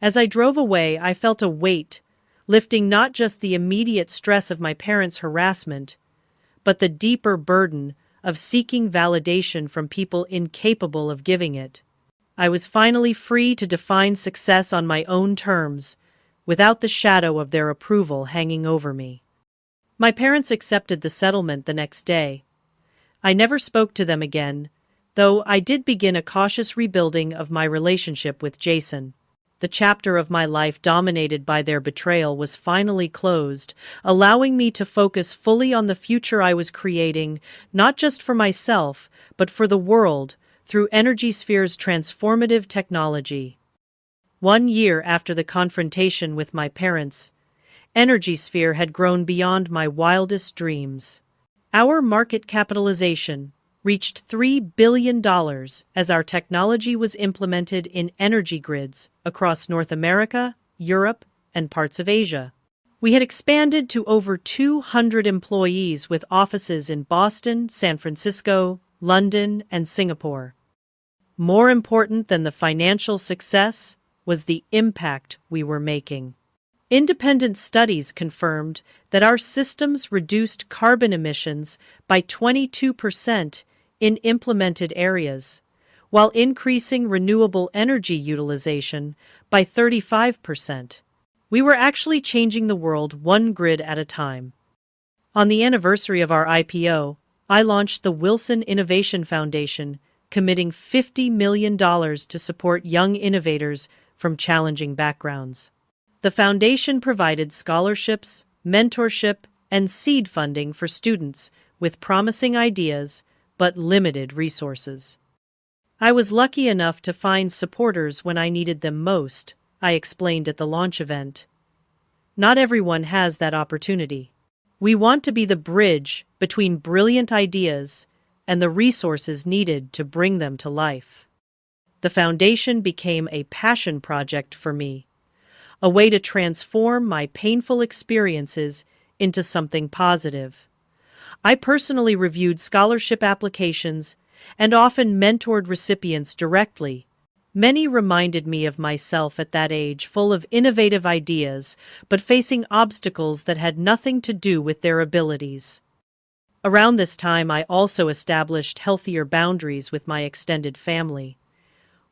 Speaker 1: As I drove away, I felt a weight, lifting not just the immediate stress of my parents' harassment, but the deeper burden of seeking validation from people incapable of giving it. I was finally free to define success on my own terms, without the shadow of their approval hanging over me. My parents accepted the settlement the next day. I never spoke to them again, though I did begin a cautious rebuilding of my relationship with Jason. The chapter of my life dominated by their betrayal was finally closed, allowing me to focus fully on the future I was creating, not just for myself, but for the world, through EnergySphere's transformative technology. 1 year after the confrontation with my parents, EnergySphere had grown beyond my wildest dreams. Our market capitalization reached $3 billion as our technology was implemented in energy grids across North America, Europe, and parts of Asia. We had expanded to over 200 employees with offices in Boston, San Francisco, London, and Singapore. More important than the financial success was the impact we were making. Independent studies confirmed that our systems reduced carbon emissions by 22% in implemented areas, while increasing renewable energy utilization by 35%. We were actually changing the world one grid at a time. On the anniversary of our IPO, I launched the Wilson Innovation Foundation, committing $50 million to support young innovators from challenging backgrounds. The foundation provided scholarships, mentorship, and seed funding for students with promising ideas but limited resources. I was lucky enough to find supporters when I needed them most, I explained at the launch event. Not everyone has that opportunity. We want to be the bridge between brilliant ideas and the resources needed to bring them to life. The foundation became a passion project for me, a way to transform my painful experiences into something positive. I personally reviewed scholarship applications and often mentored recipients directly. Many reminded me of myself at that age, full of innovative ideas, but facing obstacles that had nothing to do with their abilities. Around this time, I also established healthier boundaries with my extended family.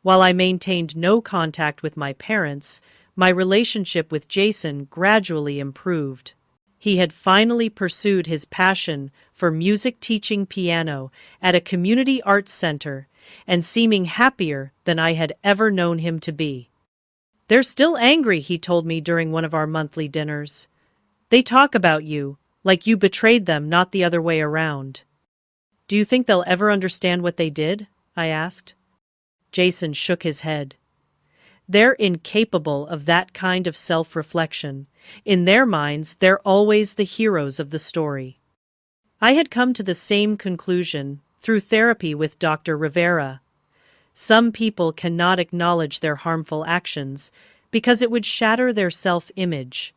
Speaker 1: While I maintained no contact with my parents, my relationship with Jason gradually improved. He had finally pursued his passion for music, teaching piano at a community arts center, and seeming happier than I had ever known him to be. "They're still angry," he told me during one of our monthly dinners. "They talk about you, like you betrayed them, not the other way around." "Do you think they'll ever understand what they did?" I asked. Jason shook his head. "They're incapable of that kind of self-reflection. In their minds, they're always the heroes of the story." I had come to the same conclusion through therapy with Dr. Rivera. Some people cannot acknowledge their harmful actions because it would shatter their self-image.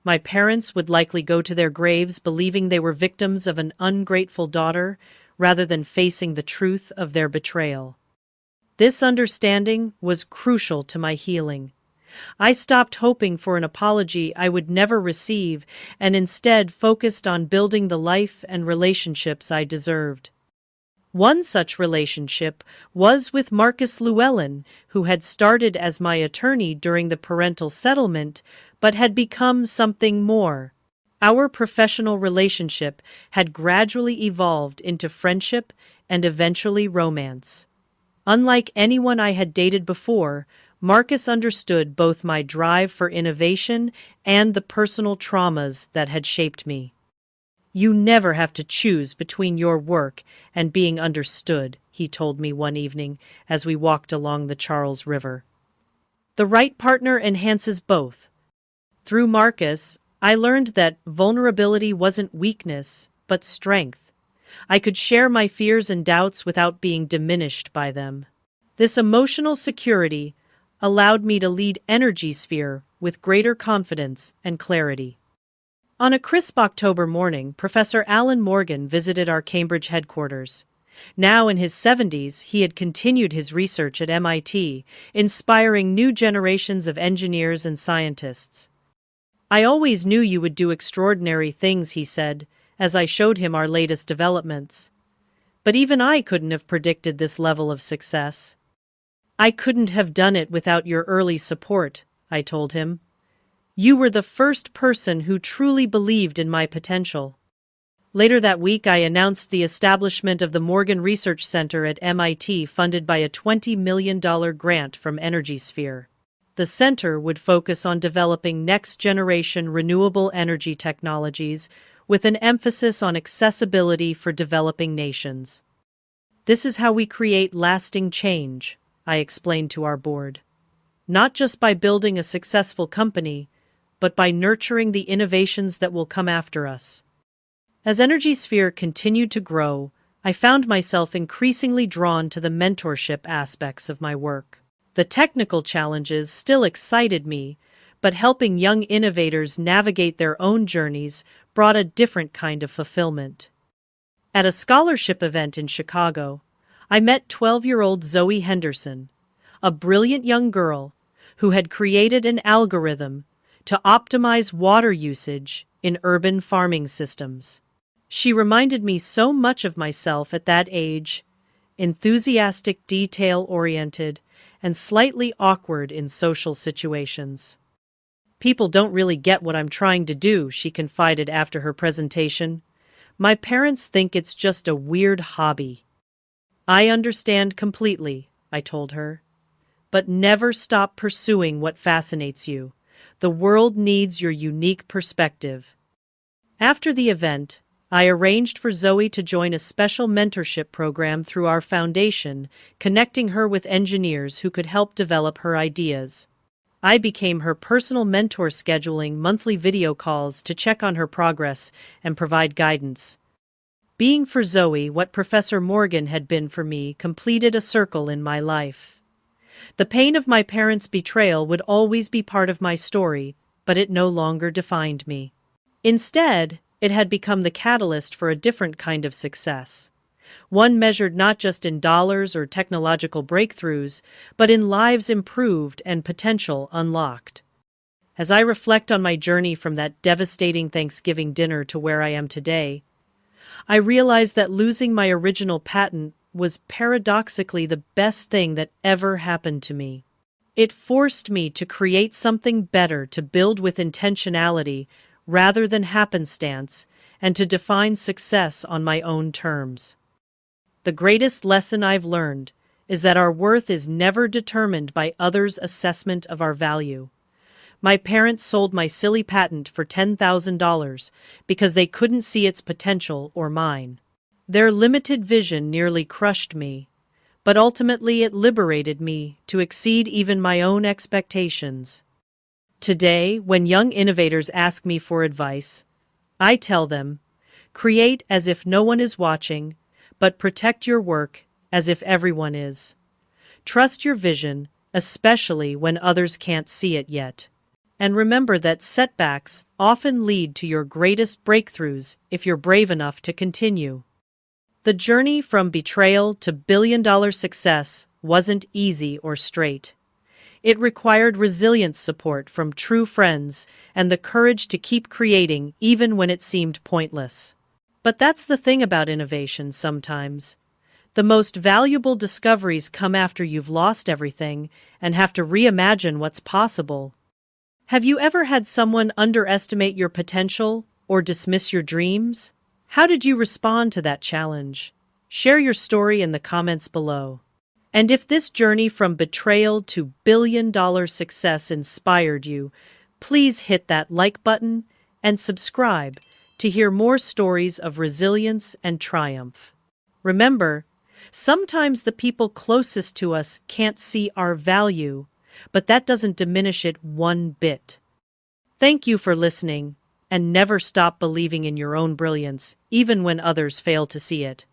Speaker 1: My parents would likely go to their graves believing they were victims of an ungrateful daughter rather than facing the truth of their betrayal. This understanding was crucial to my healing. I stopped hoping for an apology I would never receive and instead focused on building the life and relationships I deserved. One such relationship was with Marcus Llewellyn, who had started as my attorney during the parental settlement but had become something more. Our professional relationship had gradually evolved into friendship and eventually romance. Unlike anyone I had dated before, Marcus understood both my drive for innovation and the personal traumas that had shaped me. "You never have to choose between your work and being understood," he told me one evening as we walked along the Charles River. "The right partner enhances both." Through Marcus, I learned that vulnerability wasn't weakness, but strength. I could share my fears and doubts without being diminished by them. This emotional security allowed me to lead EnergySphere with greater confidence and clarity. On a crisp October morning, Professor Alan Morgan visited our Cambridge headquarters. Now in his 70s, he had continued his research at MIT, inspiring new generations of engineers and scientists. "I always knew you would do extraordinary things," he said, as I showed him our latest developments. "But even I couldn't have predicted this level of success." "I couldn't have done it without your early support," I told him. "You were the first person who truly believed in my potential." Later that week, I announced the establishment of the Morgan Research Center at MIT, funded by a $20 million grant from EnergySphere. The center would focus on developing next-generation renewable energy technologies with an emphasis on accessibility for developing nations. This is how we create lasting change, I explained to our board. Not just by building a successful company, but by nurturing the innovations that will come after us. As EnergySphere continued to grow, I found myself increasingly drawn to the mentorship aspects of my work. The technical challenges still excited me, but helping young innovators navigate their own journeys brought a different kind of fulfillment. At a scholarship event in Chicago, I met 12-year-old Zoe Henderson, a brilliant young girl who had created an algorithm to optimize water usage in urban farming systems. She reminded me so much of myself at that age, enthusiastic, detail-oriented, and slightly awkward in social situations. "People don't really get what I'm trying to do," she confided after her presentation. "My parents think it's just a weird hobby." "I understand completely," I told her. "But never stop pursuing what fascinates you. The world needs your unique perspective." After the event, I arranged for Zoe to join a special mentorship program through our foundation, connecting her with engineers who could help develop her ideas. I became her personal mentor, scheduling monthly video calls to check on her progress and provide guidance. Being for Zoe what Professor Morgan had been for me completed a circle in my life. The pain of my parents' betrayal would always be part of my story, but it no longer defined me. Instead, it had become the catalyst for a different kind of success. One measured not just in dollars or technological breakthroughs, but in lives improved and potential unlocked. As I reflect on my journey from that devastating Thanksgiving dinner to where I am today, I realize that losing my original patent was paradoxically the best thing that ever happened to me. It forced me to create something better, to build with intentionality rather than happenstance, and to define success on my own terms. The greatest lesson I've learned is that our worth is never determined by others' assessment of our value. My parents sold my silly patent for $10,000 because they couldn't see its potential or mine. Their limited vision nearly crushed me, but ultimately it liberated me to exceed even my own expectations. Today, when young innovators ask me for advice, I tell them, create as if no one is watching, but protect your work as if everyone is. Trust your vision, especially when others can't see it yet. And remember that setbacks often lead to your greatest breakthroughs if you're brave enough to continue. The journey from betrayal to billion-dollar success wasn't easy or straight. It required resilient support from true friends and the courage to keep creating even when it seemed pointless. But that's the thing about innovation sometimes. The most valuable discoveries come after you've lost everything and have to reimagine what's possible. Have you ever had someone underestimate your potential or dismiss your dreams? How did you respond to that challenge? Share your story in the comments below. And if this journey from betrayal to billion-dollar success inspired you, please hit that like button and subscribe to hear more stories of resilience and triumph. Remember, sometimes the people closest to us can't see our value, but that doesn't diminish it one bit. Thank you for listening, and never stop believing in your own brilliance, even when others fail to see it.